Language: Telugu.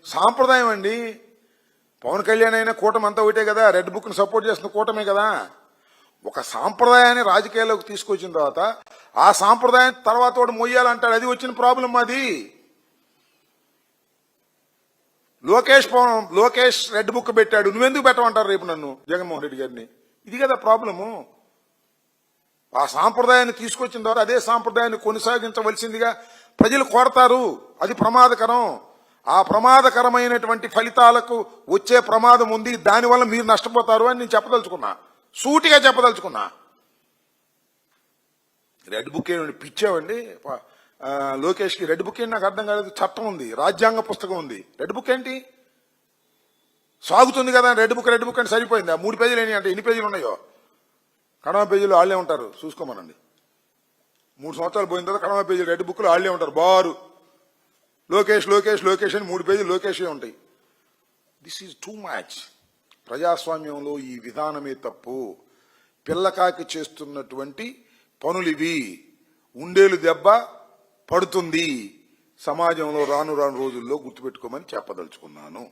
సాంప్రదాయం అండి. పవన్ కళ్యాణ్ అయినా కూటమి అంతా ఒకటే కదా, రెడ్ బుక్ని సపోర్ట్ చేస్తున్న కూటమే కదా. ఒక సాంప్రదాయాన్ని రాజకీయాల్లోకి తీసుకొచ్చిన తర్వాత ఆ సాంప్రదాయం తర్వాత వాడు మొయ్యాలంటాడు. అది వచ్చిన ప్రాబ్లం అది. లోకేష్ రెడ్ బుక్ పెట్టాడు, నువ్వెందుకు పెట్టమంటారు రేపు నన్ను, జగన్మోహన్ రెడ్డి గారిని? ఇది కదా ప్రాబ్లము. ఆ సాంప్రదాయాన్ని తీసుకొచ్చిన తర్వాత అదే సాంప్రదాయాన్ని కొనసాగించవలసిందిగా ప్రజలు కోరతారు. అది ప్రమాదకరం. ఆ ప్రమాదకరమైనటువంటి ఫలితాలకు వచ్చే ప్రమాదం ఉంది. దానివల్ల మీరు నష్టపోతారు అని నేను చెప్పదలుచుకున్నా, సూటిగా చెప్పదలుచుకున్నా. రెడ్ బుక్ ఏమండి, పిచ్చావండి. లోకేష్కి రెడ్ బుక్ ఏంటి నాకు అర్థం కాలేదు. చట్టం ఉంది, రాజ్యాంగ పుస్తకం ఉంది, రెడ్ బుక్ ఏంటి? సాగుతుంది కదా రెడ్ బుక్ అంటే సరిపోయింది. ఆ 3 పేజీలు ఏంటి అంటే ఎన్ని పేజీలు ఉన్నాయో? కడమ పేజీలు వాళ్ళే ఉంటారు, చూసుకోమనండి. 3 సంవత్సరాలు పోయిన తర్వాత కడమ పేజీలు రెడ్ బుక్లు వాళ్ళే ఉంటారు. బారు లోకేష్ అని 3 పేజీలు లోకేషే ఉంటాయి. This is too much. ప్రజాస్వామ్యంలో ఈ విధానమే తప్పు. పిల్లకాకి చేస్తున్నటువంటి పనులివి. ఉండేలు దెబ్బ పడుతుంది సమాజంలో రాను రాను రోజుల్లో, గుర్తుపెట్టుకోమని చెప్పదలుచుకున్నాను.